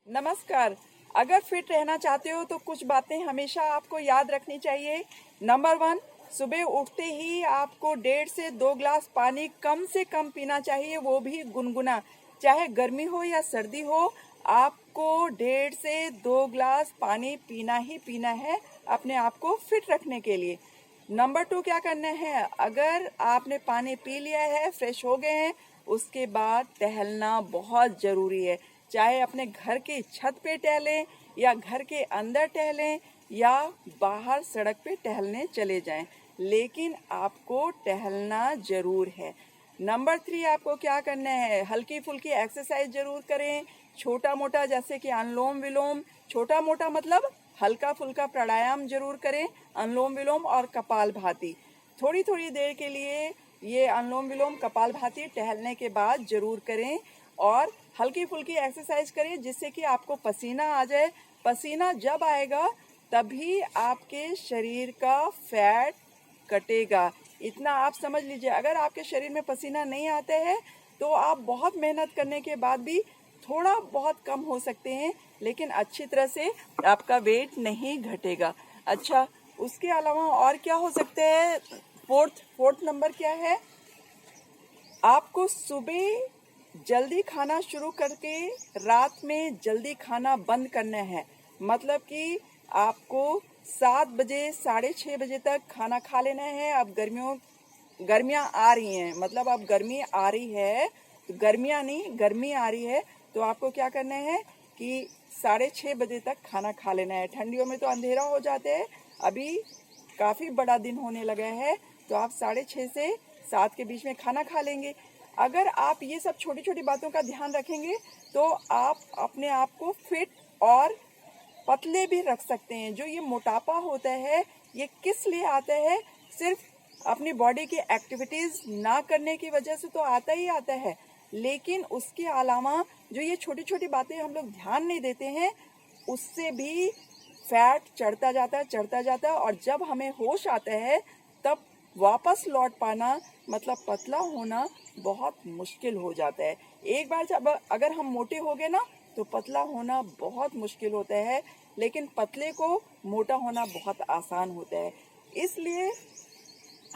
नमस्कार। अगर फिट रहना चाहते हो तो कुछ बातें हमेशा आपको याद रखनी चाहिए। नंबर 1, सुबह उठते ही आपको 1.5 से 2 ग्लास पानी कम से कम पीना चाहिए, वो भी गुनगुना। चाहे गर्मी हो या सर्दी हो, आपको 1.5 से 2 ग्लास पानी पीना ही पीना है अपने आप को फिट रखने के लिए। नंबर 2 क्या करना है, अगर आपने पानी पी लिया है, फ्रेश हो गए हैं, उसके बाद टहलना बहुत ज़रूरी है। चाहे अपने घर के छत पे टहलें या घर के अंदर टहलें या बाहर सड़क पे टहलने चले जाएं, लेकिन आपको टहलना ज़रूर है। नंबर 3 आपको क्या करना है, हल्की फुल्की एक्सरसाइज ज़रूर करें। छोटा मोटा जैसे कि अनुलोम विलोम, छोटा मोटा मतलब हल्का फुल्का प्राणायाम जरूर करें। अनुलोम विलोम और कपालभाति थोड़ी थोड़ी देर के लिए, ये अनुलोम विलोम कपालभाति टहलने के बाद जरूर करें और हल्की फुल्की एक्सरसाइज करें जिससे कि आपको पसीना आ जाए। पसीना जब आएगा तभी आपके शरीर का फैट कटेगा, इतना आप समझ लीजिए। अगर आपके शरीर में पसीना नहीं आता है तो आप बहुत मेहनत करने के बाद भी थोड़ा बहुत कम हो सकते हैं, लेकिन अच्छी तरह से आपका वेट नहीं घटेगा। अच्छा, उसके अलावा और क्या हो सकते हैं? फोर्थ नंबर क्या है, आपको सुबह जल्दी खाना शुरू करके रात में जल्दी खाना बंद करना है। मतलब कि आपको 7 बजे 6:30 बजे तक खाना खा लेना है। अब गर्मियाँ आ रही हैं, मतलब अब गर्मी आ रही है, तो गर्मियाँ नहीं, गर्मी आ रही है, तो आपको क्या करना है कि 6:30 बजे तक खाना खा लेना है। ठंडियों में तो अंधेरा हो जाता है, अभी काफ़ी बड़ा दिन होने लगा है, तो आप 6:30 से 7 के बीच में खाना खा लेंगे। अगर आप ये सब छोटी छोटी बातों का ध्यान रखेंगे तो आप अपने आप को फिट और पतले भी रख सकते हैं। जो ये मोटापा होता है, ये किस लिए आता है? सिर्फ अपनी बॉडी की एक्टिविटीज ना करने की वजह से तो आता ही आता है, लेकिन उसके अलावा जो ये छोटी छोटी बातें हम लोग ध्यान नहीं देते हैं, उससे भी फैट चढ़ता जाता है और जब हमें होश आता है तब वापस लौट पाना, मतलब पतला होना बहुत मुश्किल हो जाता है। एक बार जब अगर हम मोटे हो गए ना तो पतला होना बहुत मुश्किल होता है, लेकिन पतले को मोटा होना बहुत आसान होता है। इसलिए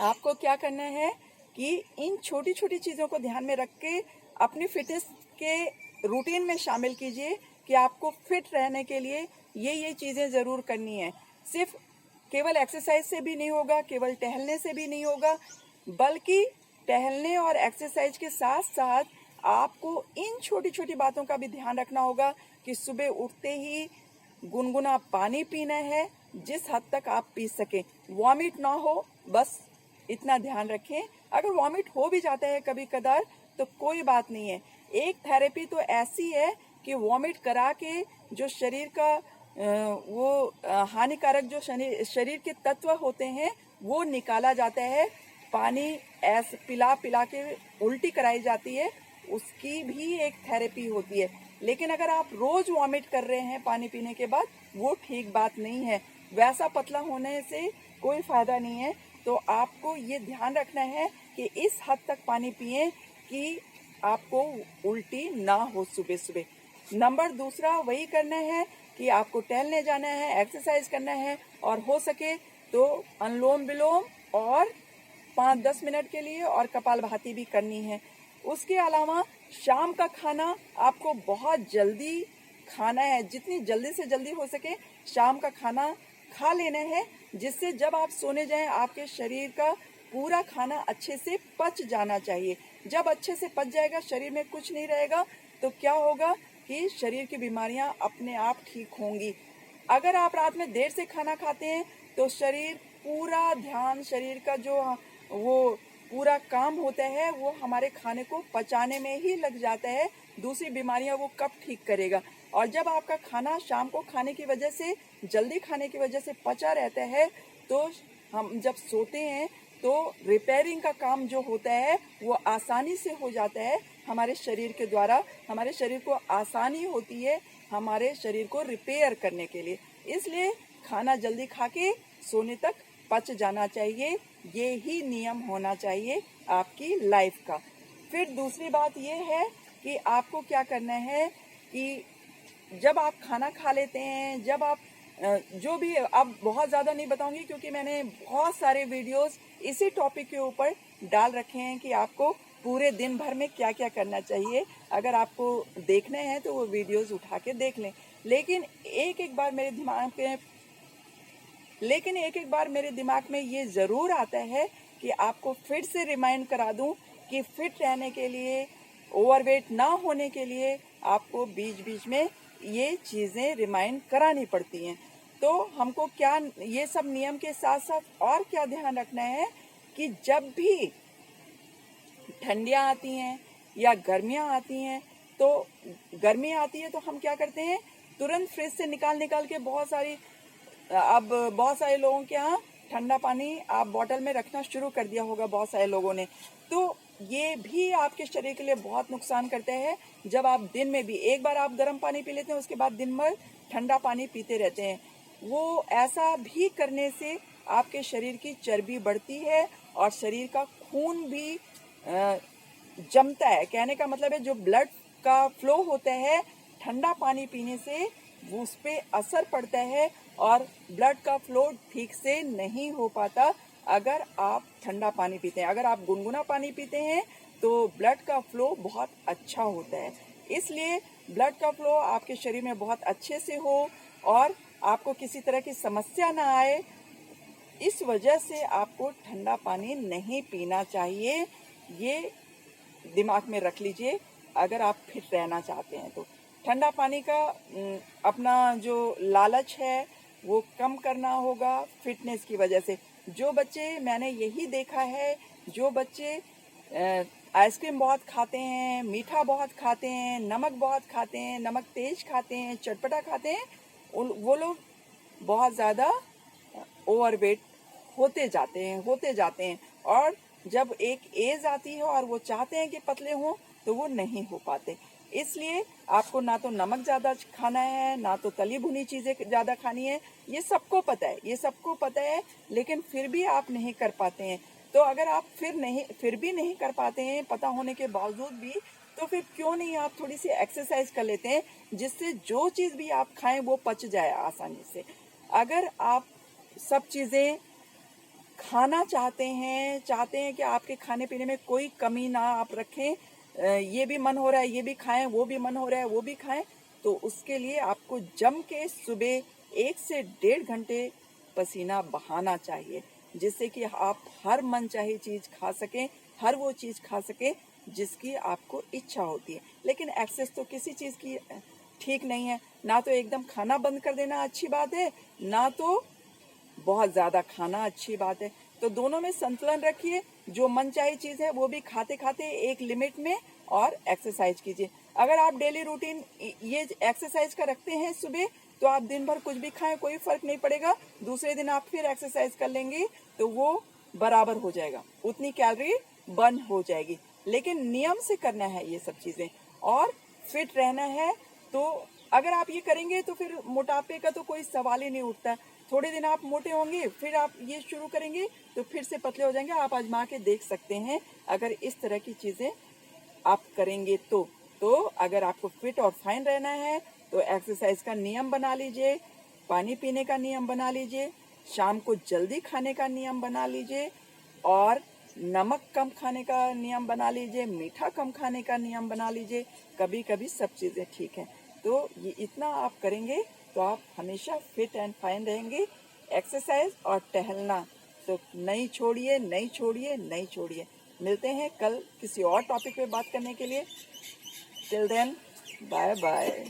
आपको क्या करना है कि इन छोटी छोटी चीज़ों को ध्यान में रख के अपनी फिटनेस के रूटीन में शामिल कीजिए कि आपको फिट रहने के लिए ये चीज़ें ज़रूर करनी है। सिर्फ केवल एक्सरसाइज से भी नहीं होगा, केवल टहलने से भी नहीं होगा, बल्कि टहलने और एक्सरसाइज के साथ साथ आपको इन छोटी छोटी बातों का भी ध्यान रखना होगा कि सुबह उठते ही गुनगुना पानी पीना है, जिस हद तक आप पी सकें। वॉमिट ना हो, बस इतना ध्यान रखें। अगर वॉमिट हो भी जाता है कभी कदार तो कोई बात नहीं है। एक थेरेपी तो ऐसी है कि वॉमिट करा के जो शरीर का हानिकारक जो शरीर के तत्व होते हैं वो निकाला जाता है। पानी ऐसे पिला पिला के उल्टी कराई जाती है, उसकी भी एक थेरेपी होती है। लेकिन अगर आप रोज वॉमिट कर रहे हैं पानी पीने के बाद, वो ठीक बात नहीं है। वैसा पतला होने से कोई फायदा नहीं है। तो आपको ये ध्यान रखना है कि इस हद तक पानी पिए कि आपको उल्टी ना हो सुबह सुबह। नंबर दूसरा वही करना है कि आपको टहलने जाना है, एक्सरसाइज करना है, और हो सके तो अनुलोम विलोम और 5-10 मिनट के लिए और कपालभाति भी करनी है। उसके अलावा शाम का खाना आपको बहुत जल्दी खाना है, जितनी जल्दी से जल्दी हो सके शाम का खाना खा लेना है, जिससे जब आप सोने जाएं आपके शरीर का पूरा खाना अच्छे से पच जाना चाहिए। जब अच्छे से पच जाएगा, शरीर में कुछ नहीं रहेगा, तो क्या होगा कि शरीर की बीमारियां अपने आप ठीक होंगी। अगर आप रात में देर से खाना खाते हैं तो शरीर पूरा ध्यान, शरीर का जो वो पूरा काम होता है वो हमारे खाने को पचाने में ही लग जाता है। दूसरी बीमारियां वो कब ठीक करेगा? और जब आपका खाना शाम को खाने की वजह से, जल्दी खाने की वजह से पचा रहता है, तो हम जब सोते हैं तो रिपेयरिंग का काम जो होता है वो आसानी से हो जाता है हमारे शरीर के द्वारा। हमारे शरीर को आसानी होती है हमारे शरीर को रिपेयर करने के लिए। इसलिए खाना जल्दी खा के सोने तक पच जाना चाहिए। ये ही नियम होना चाहिए आपकी लाइफ का। फिर दूसरी बात ये है कि आपको क्या करना है कि जब आप खाना खा लेते हैं, जब आप जो भी, अब बहुत ज़्यादा नहीं बताऊंगी क्योंकि मैंने बहुत सारे वीडियोस इसी टॉपिक के ऊपर डाल रखे हैं कि आपको पूरे दिन भर में क्या क्या करना चाहिए। अगर आपको देखने हैं तो वो वीडियोस उठा के देख लें। लेकिन एक एक बार मेरे दिमाग में ये ज़रूर आता है कि आपको फिर से रिमाइंड करा दूं कि फिट रहने के लिए, ओवरवेट ना होने के लिए आपको बीच बीच में ये चीज़ें रिमाइंड करानी पड़ती हैं। तो हमको क्या ये सब नियम के साथ साथ और क्या ध्यान रखना है कि जब भी ठंडियाँ आती हैं या गर्मियाँ आती हैं, तो गर्मी आती है तो हम क्या करते हैं, तुरंत फ्रिज से निकाल के अब बहुत सारे लोगों के यहाँ ठंडा पानी आप बॉटल में रखना शुरू कर दिया होगा बहुत सारे लोगों ने। तो ये भी आपके शरीर के लिए बहुत नुकसान करते हैं। जब आप दिन में भी एक बार आप गर्म पानी पी लेते हैं, उसके बाद दिन भर ठंडा पानी पीते रहते हैं, वो ऐसा भी करने से आपके शरीर की चर्बी बढ़ती है और शरीर का खून भी जमता है। कहने का मतलब है जो ब्लड का फ्लो होता है, ठंडा पानी पीने से उस पर असर पड़ता है और ब्लड का फ्लो ठीक से नहीं हो पाता अगर आप ठंडा पानी पीते हैं। अगर आप गुनगुना पानी पीते हैं तो ब्लड का फ्लो बहुत अच्छा होता है। इसलिए ब्लड का फ्लो आपके शरीर में बहुत अच्छे से हो और आपको किसी तरह की समस्या ना आए, इस वजह से आपको ठंडा पानी नहीं पीना चाहिए। ये दिमाग में रख लीजिए अगर आप फिट रहना चाहते हैं तो। ठंडा पानी का अपना जो लालच है वो कम करना होगा फिटनेस की वजह से। जो बच्चे, मैंने यही देखा है, जो बच्चे आइसक्रीम बहुत खाते हैं, मीठा बहुत खाते हैं, नमक बहुत खाते हैं, नमक तेज खाते हैं, चटपटा खाते हैं, वो लोग बहुत ज़्यादा ओवरवेट होते जाते हैं और जब एक एज आती है और वो चाहते हैं कि पतले हों तो वो नहीं हो पाते। इसलिए आपको ना तो नमक ज़्यादा खाना है, ना तो तली भुनी चीज़ें ज़्यादा खानी है। ये सबको पता है, लेकिन फिर भी आप नहीं कर पाते हैं। तो अगर आप फिर भी नहीं कर पाते हैं पता होने के बावजूद भी, तो फिर क्यों नहीं आप थोड़ी सी एक्सरसाइज कर लेते हैं, जिससे जो चीज़ भी आप खाएं वो पच जाए आसानी से। अगर आप सब चीज़ें खाना चाहते हैं कि आपके खाने पीने में कोई कमी ना आप रखें, ये भी मन हो रहा है ये भी खाएं, वो भी मन हो रहा है वो भी खाएं, तो उसके लिए आपको जम के सुबह 1 से 1.5 घंटे पसीना बहाना चाहिए, जिससे कि आप हर मनचाही चीज़ खा सकें, हर वो चीज़ खा सकें जिसकी आपको इच्छा होती है। लेकिन एक्सेस तो किसी चीज़ की ठीक नहीं है। ना तो एकदम खाना बंद कर देना अच्छी बात है, ना तो बहुत ज़्यादा खाना अच्छी बात है। तो दोनों में संतुलन रखिए। जो मनचाही चीज़ है वो भी खाते खाते एक लिमिट में, और एक्सरसाइज कीजिए। अगर आप डेली रूटीन ये एक्सरसाइज का रखते हैं सुबह, तो आप दिन भर कुछ भी खाएं कोई फर्क नहीं पड़ेगा। दूसरे दिन आप फिर एक्सरसाइज कर लेंगे तो वो बराबर हो जाएगा, उतनी कैलोरी बर्न हो जाएगी। लेकिन नियम से करना है ये सब चीज़ें और फिट रहना है। तो अगर आप ये करेंगे तो फिर मोटापे का तो कोई सवाल ही नहीं उठता। थोड़े दिन आप मोटे होंगे, फिर आप ये शुरू करेंगे तो फिर से पतले हो जाएंगे। आप आजमा के देख सकते हैं अगर इस तरह की चीज़ें आप करेंगे तो अगर आपको फिट और फाइन रहना है तो एक्सरसाइज का नियम बना लीजिए, पानी पीने का नियम बना लीजिए, शाम को जल्दी खाने का नियम बना लीजिए, और नमक कम खाने का नियम बना लीजिए, मीठा कम खाने का नियम बना लीजिए। कभी कभी सब चीज़ें ठीक हैं। तो ये इतना आप करेंगे तो आप हमेशा फिट एंड फाइन रहेंगे। एक्सरसाइज और टहलना तो नहीं छोड़िए। मिलते हैं कल किसी और टॉपिक पे बात करने के लिए। Till then, bye bye.